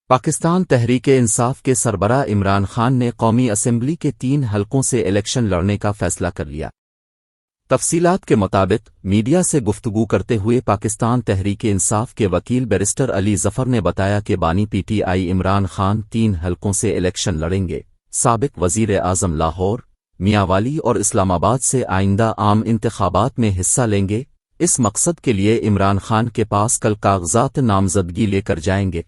پاکستان تحریک انصاف کے سربراہ عمران خان نے قومی اسمبلی کے 3 حلقوں سے الیکشن لڑنے کا فیصلہ کر لیا۔ تفصیلات کے مطابق میڈیا سے گفتگو کرتے ہوئے پاکستان تحریک انصاف کے وکیل بیرسٹر علی ظفر نے بتایا کہ بانی P T I Imran Khan 3 حلقوں سے الیکشن لڑیں گے۔ سابق وزیر اعظم لاہور، میاں والی اور اسلام آباد سے آئندہ عام انتخابات میں حصہ لیں گے۔ اس مقصد کے لیے عمران خان کے پاس کل کاغذات نامزدگی لے کر جائیں گے۔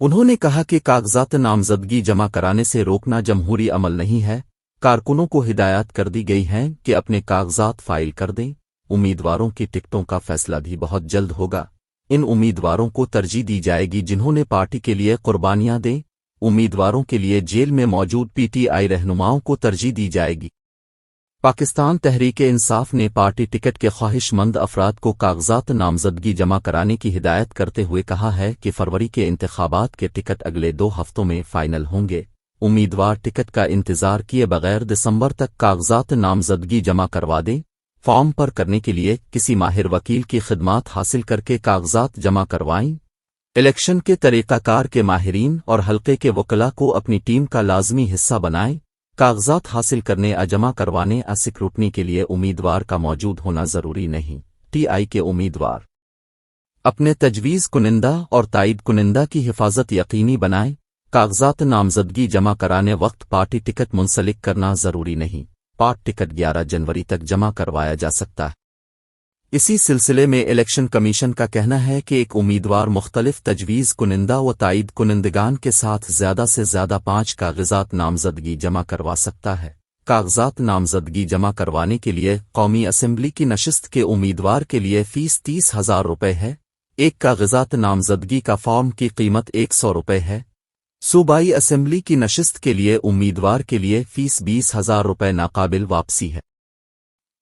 انہوں نے کہا کہ کاغذات نامزدگی جمع کرانے سے روکنا جمہوری عمل نہیں ہے۔ کارکنوں کو ہدایات کر دی گئی ہیں کہ اپنے کاغذات فائل کر دیں۔ امیدواروں کی ٹکٹوں کا فیصلہ بھی بہت جلد ہوگا۔ ان امیدواروں کو ترجیح دی جائے گی جنہوں نے پارٹی کے لیے قربانیاں دیں۔ امیدواروں کے لیے جیل میں موجود پی ٹی آئی رہنماؤں کو ترجیح دی جائے گی۔ پاکستان تحریک انصاف نے پارٹی ٹکٹ کے خواہش مند افراد کو کاغذات نامزدگی جمع کرانے کی ہدایت کرتے ہوئے کہا ہے کہ فروری کے انتخابات کے ٹکٹ اگلے 2 ہفتوں میں فائنل ہوں گے۔ امیدوار ٹکٹ کا انتظار کیے بغیر دسمبر تک کاغذات نامزدگی جمع کروا دیں۔ فارم پر کرنے کے لیے کسی ماہر وکیل کی خدمات حاصل کر کے کاغذات جمع کروائیں۔ الیکشن کے طریقہ کار کے ماہرین اور حلقے کے وکلاء کو اپنی ٹیم کا لازمی حصہ بنائیں۔ کاغذات حاصل کرنے جمع کروانے سکروٹنی کے لیے امیدوار کا موجود ہونا ضروری نہیں۔ ٹی آئی کے امیدوار اپنے تجویز کنندہ اور تائید کنندہ کی حفاظت یقینی بنائیں۔ کاغذات نامزدگی جمع کرانے وقت پارٹی ٹکٹ منسلک کرنا ضروری نہیں۔ پارٹ ٹکٹ 11 جنوری تک جمع کروایا جا سکتا ہے۔ اسی سلسلے میں الیکشن کمیشن کا کہنا ہے کہ ایک امیدوار مختلف تجویز کنندہ و تائید کنندگان کے ساتھ زیادہ سے زیادہ 5 کاغذات نامزدگی جمع کروا سکتا ہے۔ کاغذات نامزدگی جمع کروانے کے لیے قومی اسمبلی کی نشست کے امیدوار کے لیے فیس 30,000 روپے ہے۔ ایک کاغذات نامزدگی کا فارم کی قیمت 100 روپے ہے۔ صوبائی اسمبلی کی نشست کے لیے امیدوار کے لیے فیس 20,000 روپے ناقابل واپسی ہے۔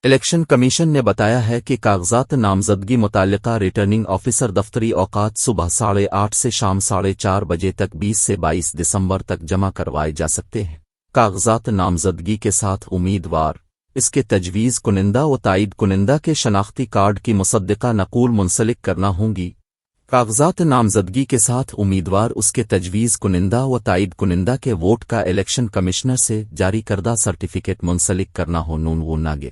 الیکشن کمیشن نے بتایا ہے کہ کاغذات نامزدگی متعلقہ ریٹرننگ آفیسر دفتری اوقات صبح 8:30 سے شام 4:30 بجے تک 20 سے 22 دسمبر تک جمع کروائے جا سکتے ہیں۔ کاغذات نامزدگی کے ساتھ امیدوار اس کے تجویز کنندہ و تائید کنندہ کے شناختی کارڈ کی مصدقہ نقول منسلک کرنا ہوں گی۔ کاغذات نامزدگی کے ساتھ امیدوار اس کے تجویز کنندہ و تائید کنندہ کے ووٹ کا الیکشن کمشنر سے جاری کردہ سرٹیفکیٹ منسلک کرنا ہو۔ ناگے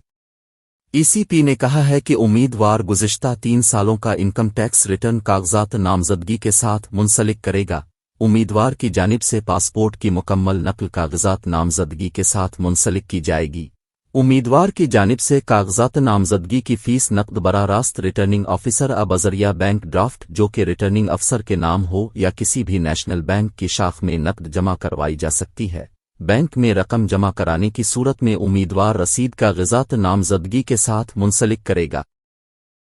ای سی پی نے کہا ہے کہ امیدوار گزشتہ 3 سالوں کا انکم ٹیکس ریٹرن کاغذات نامزدگی کے ساتھ منسلک کرے گا۔ امیدوار کی جانب سے پاسپورٹ کی مکمل نقل کاغذات نامزدگی کے ساتھ منسلک کی جائے گی۔ امیدوار کی جانب سے کاغذات نامزدگی کی فیس نقد براہ راست ریٹرننگ آفیسر بذریعہ بینک ڈرافٹ جو کہ ریٹرننگ افسر کے نام ہو یا کسی بھی نیشنل بینک کی شاخ میں نقد جمع کروائی جا سکتی ہے۔ بینک میں رقم جمع کرانے کی صورت میں امیدوار رسید کاغذات نامزدگی کے ساتھ منسلک کرے گا۔